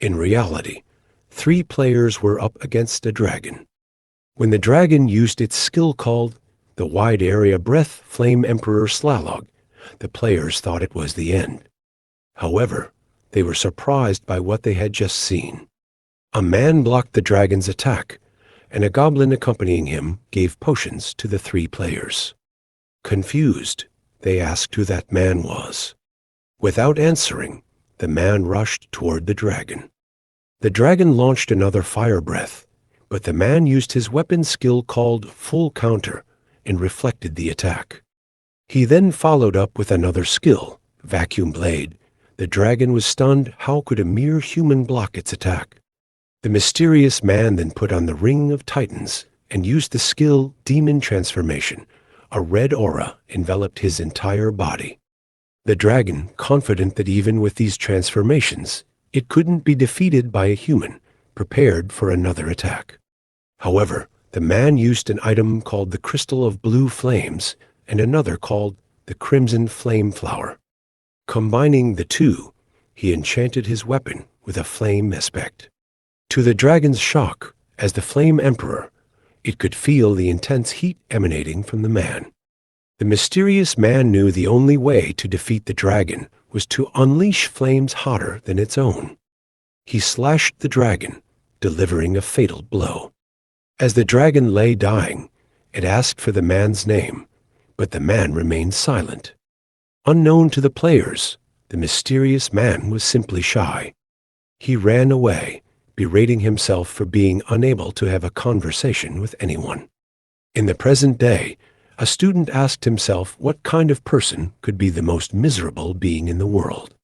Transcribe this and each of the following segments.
In reality, 3 players were up against a dragon. When the dragon used its skill called the Wide Area Breath Flame Emperor Slalog, the players thought it was the end. However, they were surprised by what they had just seen. A man blocked the dragon's attack, and a goblin accompanying him gave potions to the 3 players. Confused, they asked who that man was. Without answering, the man rushed toward the dragon. The dragon launched another fire breath, but the man used his weapon skill called Full Counter and reflected the attack. He then followed up with another skill, Vacuum Blade. The dragon was stunned. How could a mere human block its attack? The mysterious man then put on the Ring of Titans and used the skill Demon Transformation. A red aura enveloped his entire body. The dragon, confident that even with these transformations, it couldn't be defeated by a human, prepared for another attack. However, the man used an item called the Crystal of Blue Flames and another called the Crimson Flame Flower. Combining the two, he enchanted his weapon with a flame aspect. To the dragon's shock, as the Flame Emperor, it could feel the intense heat emanating from the man. The mysterious man knew the only way to defeat the dragon was to unleash flames hotter than its own. He slashed the dragon, delivering a fatal blow. As the dragon lay dying, it asked for the man's name, but the man remained silent. Unknown to the players, the mysterious man was simply shy. He ran away, berating himself for being unable to have a conversation with anyone. In the present day, a student asked himself what kind of person could be the most miserable being in the world.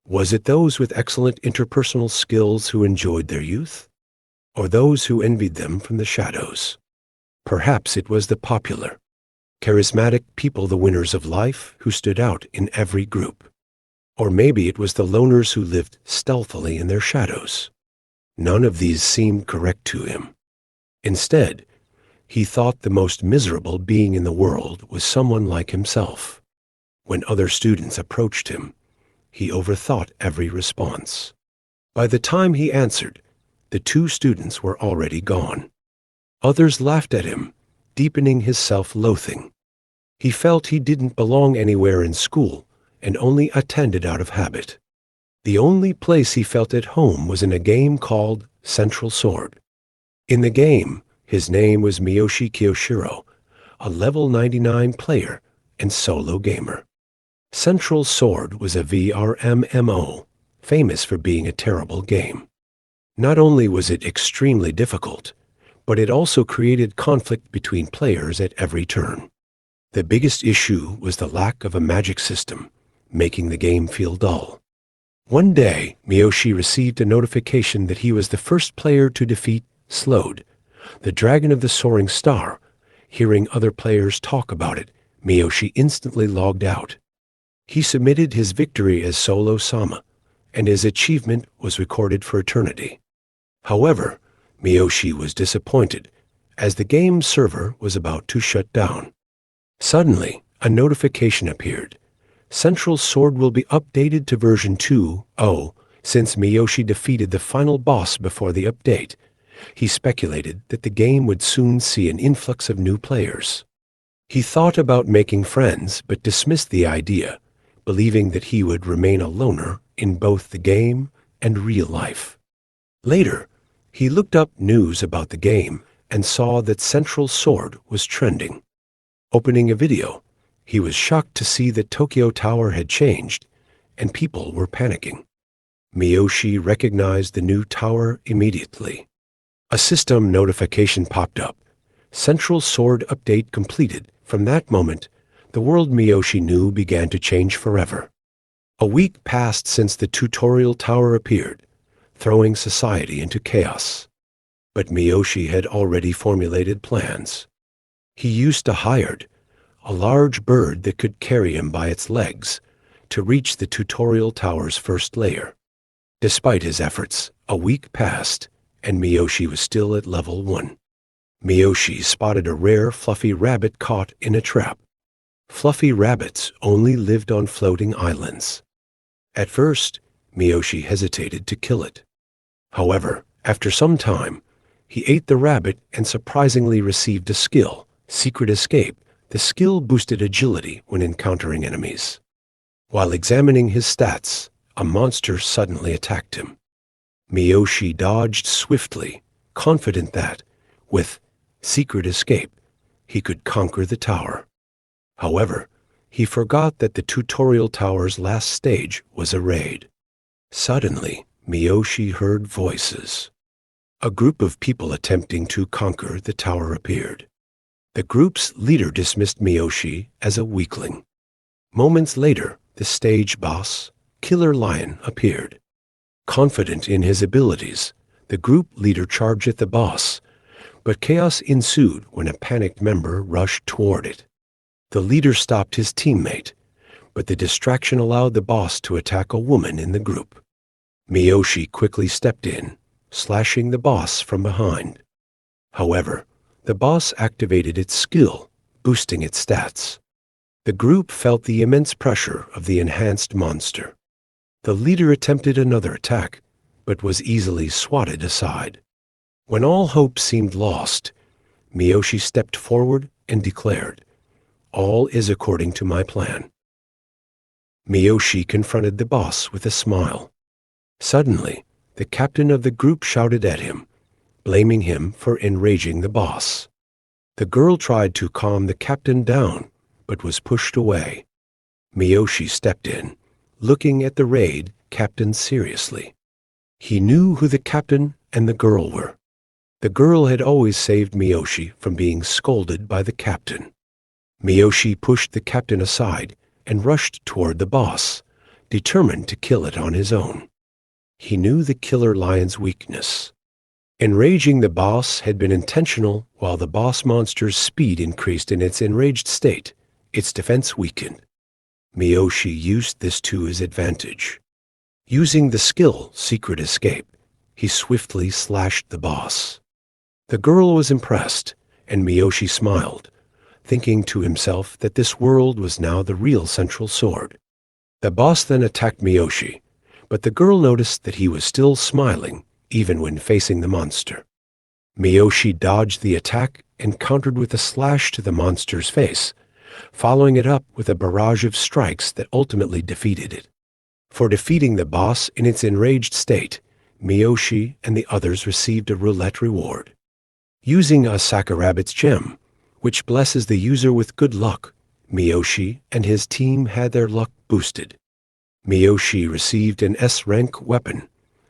Was it those with excellent interpersonal skills who enjoyed their youth? Or those who envied them from the shadows? Perhaps it was the popular, charismatic people, the winners of life, who stood out in every group. Or maybe it was the loners who lived stealthily in their shadows. None of these seemed correct to him. Instead, he thought the most miserable being in the world was someone like himself. When other students approached him, he overthought every response. By the time he answered, the 2 students were already gone. Others laughed at him, deepening his self-loathing. He felt he didn't belong anywhere in school and only attended out of habit. The only place he felt at home was in a game called Central Sword. In the game, his name was Miyoshi Kiyoshiro, a level 99 player and solo gamer. Central Sword was a VR MMO, famous for being a terrible game. Not only was it extremely difficult, but it also created conflict between players at every turn. The biggest issue was the lack of a magic system, making the game feel dull. One day, Miyoshi received a notification that he was the first player to defeat Slode, the Dragon of the Soaring Star. Hearing other players talk about it, Miyoshi instantly logged out. He submitted his victory as Solo Sama, and his achievement was recorded for eternity. However, Miyoshi was disappointed, as the game's server was about to shut down. Suddenly, a notification appeared. Central Sword will be updated to version 2.0. Since Miyoshi defeated the final boss before the update, he speculated that the game would soon see an influx of new players. He thought about making friends but dismissed the idea, believing that he would remain a loner in both the game and real life. Later, he looked up news about the game and saw that Central Sword was trending. Opening a video, he was shocked to see that Tokyo Tower had changed and people were panicking. Miyoshi recognized the new tower immediately. A system notification popped up. Central Sword update completed. From that moment, the world Miyoshi knew began to change forever. A week passed since the tutorial tower appeared, throwing society into chaos. But Miyoshi had already formulated plans. He used to hire a large bird that could carry him by its legs to reach the tutorial tower's first layer. Despite his efforts, a week passed, and Miyoshi was still at level 1. Miyoshi spotted a rare fluffy rabbit caught in a trap. Fluffy rabbits only lived on floating islands. At first, Miyoshi hesitated to kill it. However, after some time, he ate the rabbit and surprisingly received a skill, Secret Escape. The skill boosted agility when encountering enemies. While examining his stats, a monster suddenly attacked him. Miyoshi dodged swiftly, confident that, with Secret Escape, he could conquer the tower. However, he forgot that the tutorial tower's last stage was a raid. Suddenly, Miyoshi heard voices. A group of people attempting to conquer the tower appeared. The group's leader dismissed Miyoshi as a weakling. Moments later, the stage boss, Killer Lion, appeared. Confident in his abilities, the group leader charged at the boss, but chaos ensued when a panicked member rushed toward it. The leader stopped his teammate, but the distraction allowed the boss to attack a woman in the group. Miyoshi quickly stepped in, slashing the boss from behind. However, the boss activated its skill, boosting its stats. The group felt the immense pressure of the enhanced monster. The leader attempted another attack, but was easily swatted aside. When all hope seemed lost, Miyoshi stepped forward and declared, "All is according to my plan." Miyoshi confronted the boss with a smile. Suddenly, the captain of the group shouted at him, blaming him for enraging the boss. The girl tried to calm the captain down, but was pushed away. Miyoshi stepped in, looking at the raid captain seriously. He knew who the captain and the girl were. The girl had always saved Miyoshi from being scolded by the captain. Miyoshi pushed the captain aside and rushed toward the boss, determined to kill it on his own. He knew the Killer Lion's weakness. Enraging the boss had been intentional. While the boss monster's speed increased in its enraged state, its defense weakened. Miyoshi used this to his advantage. Using the skill Secret Escape, he swiftly slashed the boss. The girl was impressed, and Miyoshi smiled, thinking to himself that this world was now the real central sword. The boss then attacked Miyoshi, but the girl noticed that he was still smiling even when facing the monster. Miyoshi dodged the attack and countered with a slash to the monster's face, following it up with a barrage of strikes that ultimately defeated it. For defeating the boss in its enraged state, Miyoshi and the others received a roulette reward. Using a Sakurabbit's gem, which blesses the user with good luck, Miyoshi and his team had their luck boosted. Miyoshi received an S-rank weapon,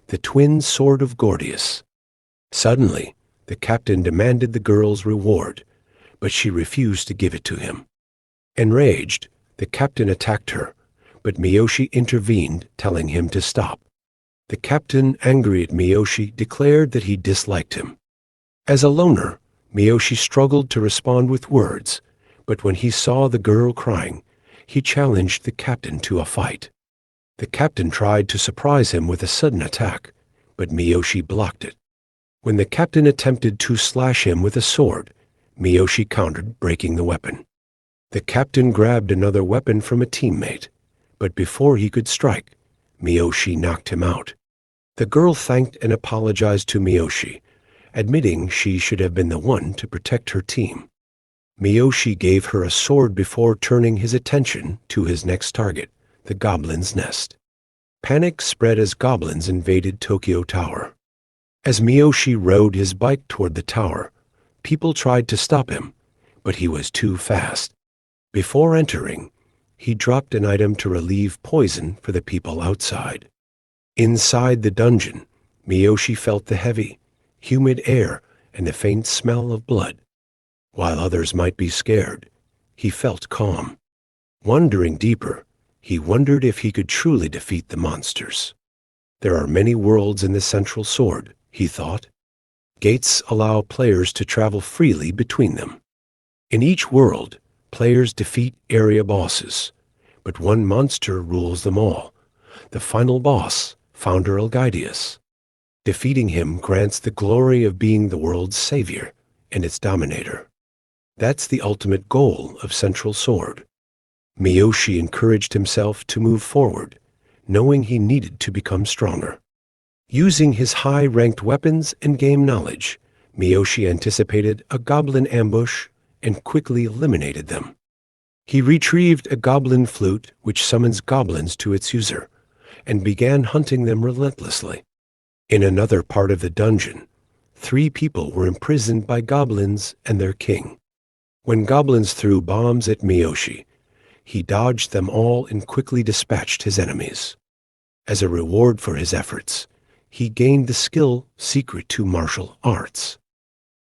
the twin sword of Gordius. Suddenly, the captain demanded the girl's reward, but she refused to give it to him. Enraged, the captain attacked her, but Miyoshi intervened, telling him to stop. The captain, angry at Miyoshi, declared that he disliked him. As a loner, Miyoshi struggled to respond with words, but when he saw the girl crying, he challenged the captain to a fight. The captain tried to surprise him with a sudden attack, but Miyoshi blocked it. When the captain attempted to slash him with a sword, Miyoshi countered, breaking the weapon. The captain grabbed another weapon from a teammate, but before he could strike, Miyoshi knocked him out. The girl thanked and apologized to Miyoshi, admitting she should have been the one to protect her team. Miyoshi gave her a sword before turning his attention to his next target, the Goblin's Nest. Panic spread as goblins invaded Tokyo Tower. As Miyoshi rode his bike toward the tower, people tried to stop him, but he was too fast. Before entering, he dropped an item to relieve poison for the people outside. Inside the dungeon, Miyoshi felt the heavy, humid air and the faint smell of blood. While others might be scared, he felt calm. Wondering deeper, he wondered if he could truly defeat the monsters. There are many worlds in the central sword, he thought. Gates allow players to travel freely between them. In each world, players defeat area bosses, but one monster rules them all, the final boss, Founder Elgidius. Defeating him grants the glory of being the world's savior and its dominator. That's the ultimate goal of Central Sword. Miyoshi encouraged himself to move forward, knowing he needed to become stronger. Using his high-ranked weapons and game knowledge, Miyoshi anticipated a goblin ambush and quickly eliminated them. He retrieved a goblin flute which summons goblins to its user, and began hunting them relentlessly. In another part of the dungeon, 3 people were imprisoned by goblins and their king. When goblins threw bombs at Miyoshi, he dodged them all and quickly dispatched his enemies. As a reward for his efforts, he gained the skill secret to martial arts.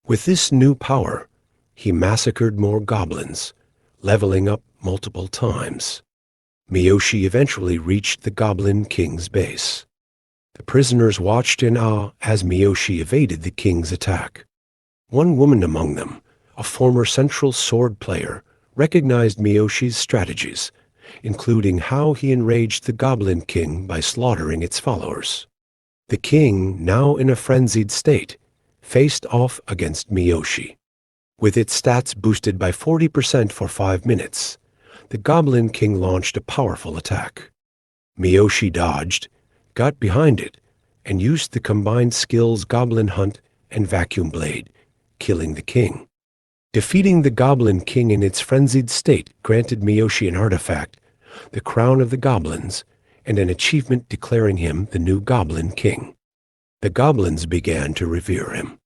With this new power, he massacred more goblins, leveling up multiple times. Miyoshi eventually reached the Goblin King's base. The prisoners watched in awe as Miyoshi evaded the king's attack. One woman among them, a former Central Sword player, recognized Miyoshi's strategies, including how he enraged the Goblin King by slaughtering its followers. The king, now in a frenzied state, faced off against Miyoshi. With its stats boosted by 40% for 5 minutes, the Goblin King launched a powerful attack. Miyoshi dodged, got behind it, and used the combined skills Goblin Hunt and Vacuum Blade, killing the king. Defeating the Goblin King in its frenzied state granted Miyoshi an artifact, the Crown of the Goblins, and an achievement declaring him the new Goblin King. The goblins began to revere him.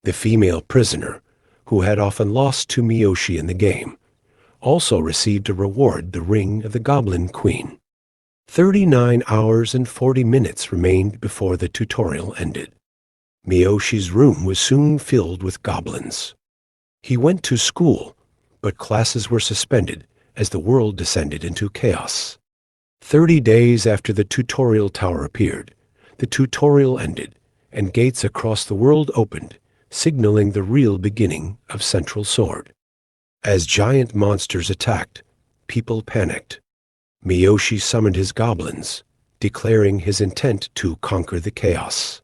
The female prisoner, who had often lost to Miyoshi in the game, also received a reward, the Ring of the Goblin Queen. 39 hours and 40 minutes remained before the tutorial ended. Miyoshi's room was soon filled with goblins. He went to school, but classes were suspended as the world descended into chaos. 30 days after the tutorial tower appeared, the tutorial ended, and gates across the world opened, signaling the real beginning of Central Sword. As giant monsters attacked, people panicked. Miyoshi summoned his goblins, declaring his intent to conquer the chaos.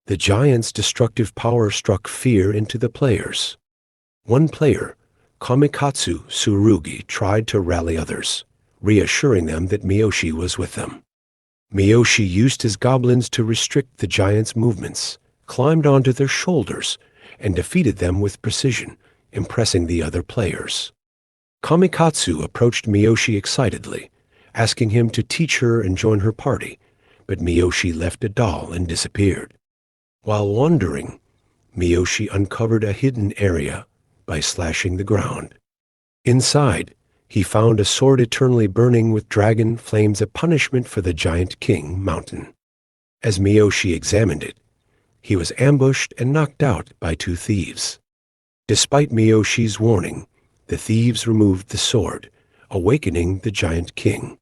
The giants' destructive power struck fear into the players. One player, Kamikatsu Tsurugi, tried to rally others, reassuring them that Miyoshi was with them. Miyoshi used his goblins to restrict the giants' movements, climbed onto their shoulders, and defeated them with precision, impressing the other players. Kamikatsu approached Miyoshi excitedly, asking him to teach her and join her party, but Miyoshi left a doll and disappeared. While wandering, Miyoshi uncovered a hidden area by slashing the ground. Inside, he found a sword eternally burning with dragon flames, a punishment for the giant king mountain. As Miyoshi examined it, he was ambushed and knocked out by 2 thieves. Despite Miyoshi's warning, the thieves removed the sword, awakening the giant king.